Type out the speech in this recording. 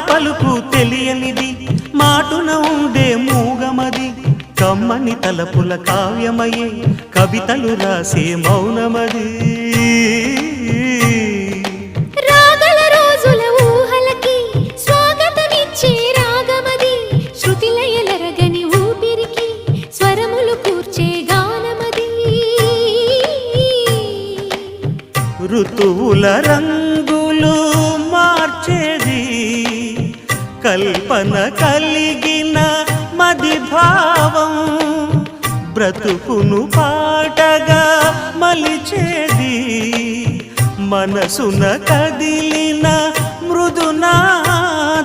పలుకు తెలియనిది మాటున ఉండే మూగమది కమ్మని తలపుల కావ్యమయే కవితలు రాసే మౌనమది రాగల రోజుల ఊహలకి స్వాగతమిచ్చే రాగమది శృతిలయలరగని ఊపిరికి స్వరములు కూర్చే గానమది ఋతువుల రంగులు మార్చేది కల్పన కలిగిన మది భావం బ్రతుకును పాటగా మలిచేది మనసున కదిలిన మృదునాదం